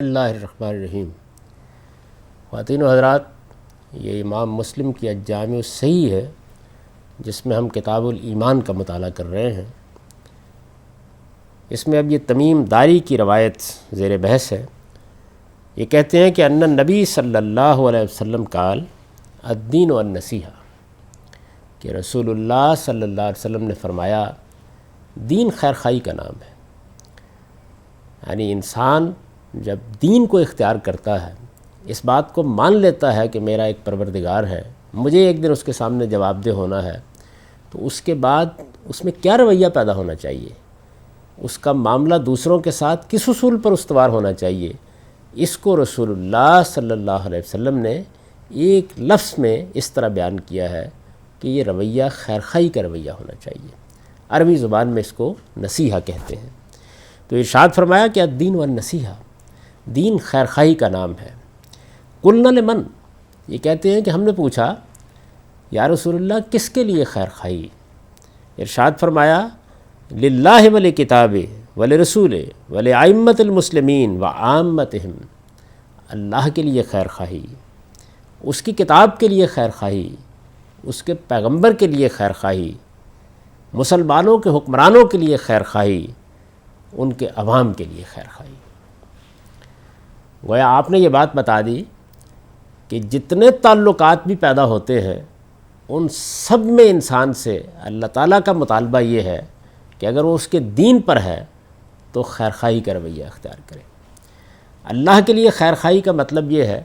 اللہ الرحمن الرحیم۔ خواتین و حضرات، یہ امام مسلم کی الجامع الصحیح ہے جس میں ہم کتاب الایمان کا مطالعہ کر رہے ہیں۔ اس میں اب یہ تمیم داری کی روایت زیر بحث ہے۔ یہ کہتے ہیں کہ ان النبی صلی اللہ علیہ وسلم قال الدین والنصیحہ، کہ رسول اللہ صلی اللہ علیہ وسلم نے فرمایا دین خیر خواہی کا نام ہے۔ یعنی انسان جب دین کو اختیار کرتا ہے، اس بات کو مان لیتا ہے کہ میرا ایک پروردگار ہے، مجھے ایک دن اس کے سامنے جواب دہ ہونا ہے، تو اس کے بعد اس میں کیا رویہ پیدا ہونا چاہیے، اس کا معاملہ دوسروں کے ساتھ کس اصول پر استوار ہونا چاہیے، اس کو رسول اللہ صلی اللہ علیہ وسلم نے ایک لفظ میں اس طرح بیان کیا ہے کہ یہ رویہ خیر خواہی کا رویہ ہونا چاہیے۔ عربی زبان میں اس کو نصیحہ کہتے ہیں۔ تو ارشاد فرمایا کہ الدین والنصیحہ، دین خیر خواہی کا نام ہے۔ قلنا لمن، یہ کہتے ہیں کہ ہم نے پوچھا یا رسول اللہ کس کے لیے خیر خواہی؟ ارشاد فرمایا للہ ولکتاب ولرسول ولائمۃ المسلمین وعامتہم، اللہ کے لیے خیر خواہی، اس کی کتاب کے لیے خیر خواہی، اس کے پیغمبر کے لیے خیر خواہی، مسلمانوں کے حکمرانوں کے لیے خیر خواہی، ان کے عوام کے لیے خیر خواہی۔ گویا آپ نے یہ بات بتا دی کہ جتنے تعلقات بھی پیدا ہوتے ہیں ان سب میں انسان سے اللہ تعالیٰ کا مطالبہ یہ ہے کہ اگر وہ اس کے دین پر ہے تو خیر خواہی کا رویہ اختیار کرے۔ اللہ کے لیے خیر خواہی کا مطلب یہ ہے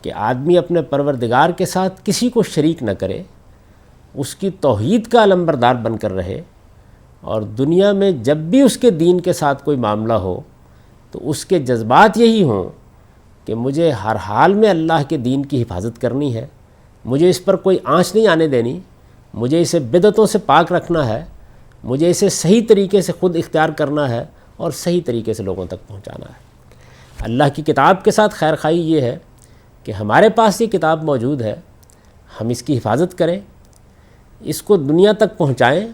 کہ آدمی اپنے پروردگار کے ساتھ کسی کو شریک نہ کرے، اس کی توحید کا علمبردار بن کر رہے، اور دنیا میں جب بھی اس کے دین کے ساتھ کوئی معاملہ ہو تو اس کے جذبات یہی ہوں کہ مجھے ہر حال میں اللہ کے دین کی حفاظت کرنی ہے، مجھے اس پر کوئی آنچ نہیں آنے دینی، مجھے اسے بدعتوں سے پاک رکھنا ہے، مجھے اسے صحیح طریقے سے خود اختیار کرنا ہے اور صحیح طریقے سے لوگوں تک پہنچانا ہے۔ اللہ کی کتاب کے ساتھ خیر خواہی یہ ہے کہ ہمارے پاس یہ کتاب موجود ہے، ہم اس کی حفاظت کریں، اس کو دنیا تک پہنچائیں،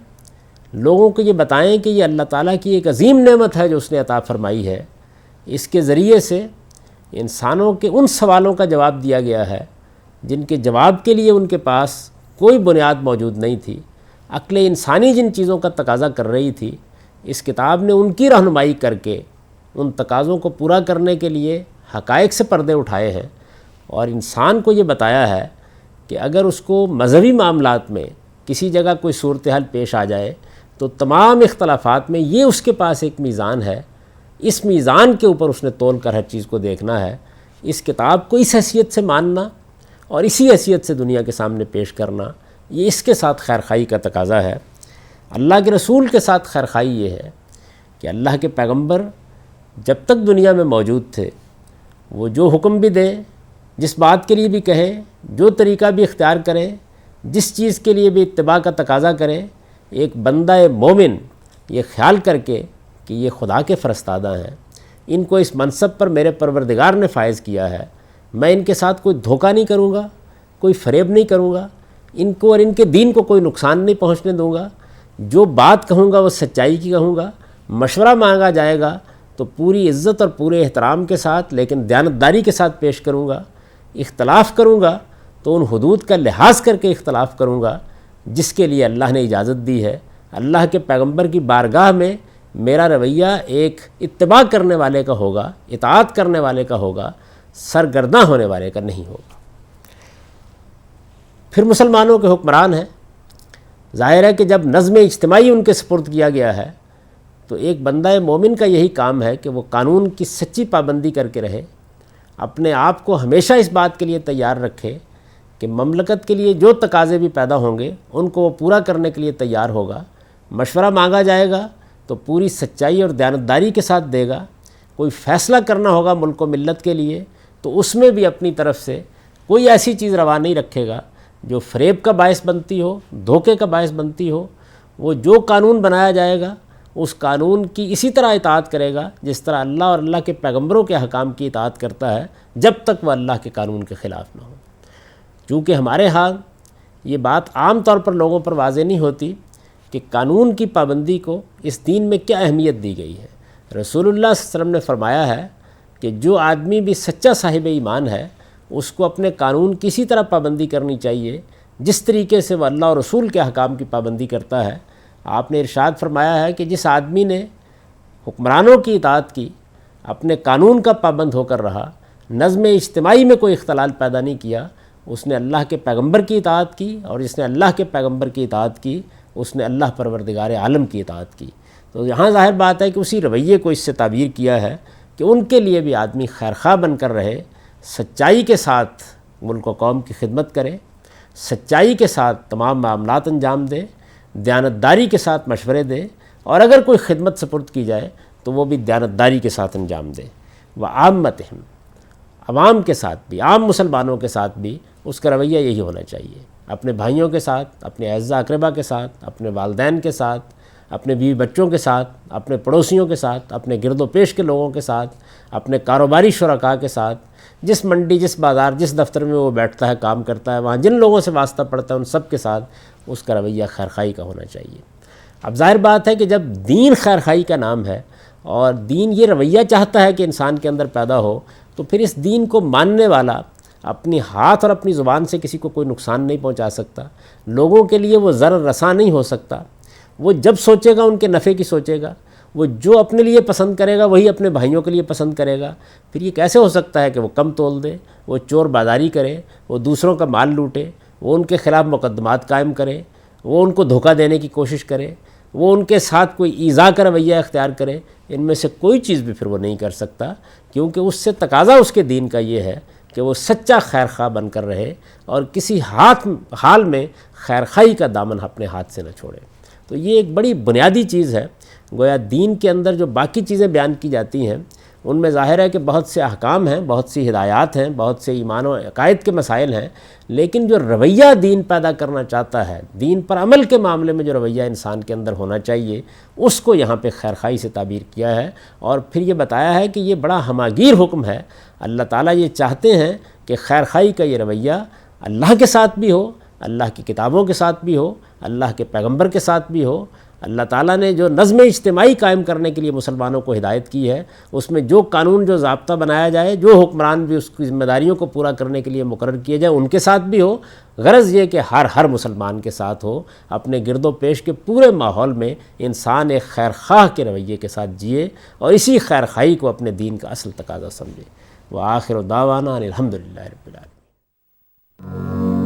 لوگوں کو یہ بتائیں کہ یہ اللہ تعالیٰ کی ایک عظیم نعمت ہے جو اس نے عطا فرمائی ہے۔ اس کے ذریعے سے انسانوں کے ان سوالوں کا جواب دیا گیا ہے جن کے جواب کے لیے ان کے پاس کوئی بنیاد موجود نہیں تھی، عقل انسانی جن چیزوں کا تقاضا کر رہی تھی، اس کتاب نے ان کی رہنمائی کر کے ان تقاضوں کو پورا کرنے کے لیے حقائق سے پردے اٹھائے ہیں، اور انسان کو یہ بتایا ہے کہ اگر اس کو مذہبی معاملات میں کسی جگہ کوئی صورتحال پیش آ جائے تو تمام اختلافات میں یہ اس کے پاس ایک میزان ہے، اس میزان کے اوپر اس نے تول کر ہر چیز کو دیکھنا ہے۔ اس کتاب کو اس حیثیت سے ماننا اور اسی حیثیت سے دنیا کے سامنے پیش کرنا، یہ اس کے ساتھ خیر خواہی کا تقاضا ہے۔ اللہ کے رسول کے ساتھ خیر خواہی یہ ہے کہ اللہ کے پیغمبر جب تک دنیا میں موجود تھے وہ جو حکم بھی دیں، جس بات کے لیے بھی کہیں، جو طریقہ بھی اختیار کریں، جس چیز کے لیے بھی اتباع کا تقاضا کریں، ایک بندہ مومن یہ خیال کر کے کہ یہ خدا کے فرستادہ ہیں، ان کو اس منصب پر میرے پروردگار نے فائز کیا ہے، میں ان کے ساتھ کوئی دھوکہ نہیں کروں گا، کوئی فریب نہیں کروں گا، ان کو اور ان کے دین کو کوئی نقصان نہیں پہنچنے دوں گا، جو بات کہوں گا وہ سچائی کی کہوں گا، مشورہ مانگا جائے گا تو پوری عزت اور پورے احترام کے ساتھ لیکن دیانتداری کے ساتھ پیش کروں گا، اختلاف کروں گا تو ان حدود کا لحاظ کر کے اختلاف کروں گا جس کے لیے اللہ نے اجازت دی ہے۔ اللہ کے پیغمبر کی بارگاہ میں میرا رویہ ایک اتباع کرنے والے کا ہوگا، اطاعت کرنے والے کا ہوگا، سرگرداں ہونے والے کا نہیں ہوگا۔ پھر مسلمانوں کے حکمران ہیں، ظاہر ہے کہ جب نظم اجتماعی ان کے سپرد کیا گیا ہے تو ایک بندہ مومن کا یہی کام ہے کہ وہ قانون کی سچی پابندی کر کے رہے، اپنے آپ کو ہمیشہ اس بات کے لیے تیار رکھے کہ مملکت کے لیے جو تقاضے بھی پیدا ہوں گے ان کو وہ پورا کرنے کے لیے تیار ہوگا، مشورہ مانگا جائے گا تو پوری سچائی اور دیانتداری کے ساتھ دے گا، کوئی فیصلہ کرنا ہوگا ملک و ملت کے لیے تو اس میں بھی اپنی طرف سے کوئی ایسی چیز روا نہیں رکھے گا جو فریب کا باعث بنتی ہو، دھوکے کا باعث بنتی ہو۔ وہ جو قانون بنایا جائے گا اس قانون کی اسی طرح اطاعت کرے گا جس طرح اللہ اور اللہ کے پیغمبروں کے احکام کی اطاعت کرتا ہے، جب تک وہ اللہ کے قانون کے خلاف نہ ہو۔ چونکہ ہمارے ہاں یہ بات عام طور پر لوگوں پر واضح نہیں ہوتی کہ قانون کی پابندی کو اس دین میں کیا اہمیت دی گئی ہے۔ رسول اللہ صلی اللہ علیہ وسلم نے فرمایا ہے کہ جو آدمی بھی سچا صاحب ایمان ہے اس کو اپنے قانون کی اسی طرح پابندی کرنی چاہیے جس طریقے سے وہ اللہ اور رسول کے احکام کی پابندی کرتا ہے۔ آپ نے ارشاد فرمایا ہے کہ جس آدمی نے حکمرانوں کی اطاعت کی، اپنے قانون کا پابند ہو کر رہا، نظم اجتماعی میں کوئی اختلال پیدا نہیں کیا، اس نے اللہ کے پیغمبر کی اطاعت کی، اور جس نے اللہ کے پیغمبر کی اطاعت کی اس نے اللہ پروردگار عالم کی اطاعت کی۔ تو یہاں ظاہر بات ہے کہ اسی رویے کو اس سے تعبیر کیا ہے کہ ان کے لیے بھی آدمی خیرخواہ بن کر رہے، سچائی کے ساتھ ملک و قوم کی خدمت کرے، سچائی کے ساتھ تمام معاملات انجام دے، دیانتداری کے ساتھ مشورے دے، اور اگر کوئی خدمت سپرد کی جائے تو وہ بھی دیانتداری کے ساتھ انجام دے۔ وعامتہم، عوام کے ساتھ بھی، عام مسلمانوں کے ساتھ بھی اس کا رویہ یہی ہونا چاہیے، اپنے بھائیوں کے ساتھ، اپنے اعزا اقربا کے ساتھ، اپنے والدین کے ساتھ، اپنے بیوی بچوں کے ساتھ، اپنے پڑوسیوں کے ساتھ، اپنے گرد و پیش کے لوگوں کے ساتھ، اپنے کاروباری شرکاء کے ساتھ، جس منڈی، جس بازار، جس دفتر میں وہ بیٹھتا ہے، کام کرتا ہے، وہاں جن لوگوں سے واسطہ پڑتا ہے ان سب کے ساتھ اس کا رویہ خیرخواہی کا ہونا چاہیے۔ اب ظاہر بات ہے کہ جب دین خیرخواہی کا نام ہے اور دین یہ رویہ چاہتا ہے کہ انسان کے اندر پیدا ہو، تو پھر اس دین کو ماننے والا اپنی ہاتھ اور اپنی زبان سے کسی کو کوئی نقصان نہیں پہنچا سکتا، لوگوں کے لیے وہ ضرر رساں نہیں ہو سکتا۔ وہ جب سوچے گا ان کے نفع کی سوچے گا، وہ جو اپنے لیے پسند کرے گا وہی اپنے بھائیوں کے لیے پسند کرے گا۔ پھر یہ کیسے ہو سکتا ہے کہ وہ کم تول دے، وہ چور بازاری کرے، وہ دوسروں کا مال لوٹے، وہ ان کے خلاف مقدمات قائم کرے، وہ ان کو دھوکہ دینے کی کوشش کرے، وہ ان کے ساتھ کوئی ایذا کا رویہ اختیار کرے؟ ان میں سے کوئی چیز بھی پھر وہ نہیں کر سکتا، کیونکہ اس سے تقاضا اس کے دین کا یہ ہے کہ وہ سچا خیرخواہ بن کر رہے اور کسی حال میں خیرخواہی کا دامن اپنے ہاتھ سے نہ چھوڑے۔ تو یہ ایک بڑی بنیادی چیز ہے۔ گویا دین کے اندر جو باقی چیزیں بیان کی جاتی ہیں ان میں ظاہر ہے کہ بہت سے احکام ہیں، بہت سی ہدایات ہیں، بہت سے ایمان و عقائد کے مسائل ہیں، لیکن جو رویہ دین پیدا کرنا چاہتا ہے، دین پر عمل کے معاملے میں جو رویہ انسان کے اندر ہونا چاہیے، اس کو یہاں پہ خیرخواہی سے تعبیر کیا ہے، اور پھر یہ بتایا ہے کہ یہ بڑا ہماگیر حکم ہے۔ اللہ تعالیٰ یہ چاہتے ہیں کہ خیرخواہی کا یہ رویہ اللہ کے ساتھ بھی ہو، اللہ کی کتابوں کے ساتھ بھی ہو، اللہ کے پیغمبر کے ساتھ بھی ہو۔ اللہ تعالیٰ نے جو نظم اجتماعی قائم کرنے کے لیے مسلمانوں کو ہدایت کی ہے، اس میں جو قانون، جو ضابطہ بنایا جائے، جو حکمران بھی اس کی ذمہ داریوں کو پورا کرنے کے لیے مقرر کیے جائے، ان کے ساتھ بھی ہو۔ غرض یہ کہ ہر مسلمان کے ساتھ ہو، اپنے گرد و پیش کے پورے ماحول میں انسان ایک خیرخواہ کے رویے کے ساتھ جیے اور اسی خیرخواہی کو اپنے دین کا اصل تقاضا سمجھے۔ وآخر دعوانا ان الحمد للہ رب العالمین۔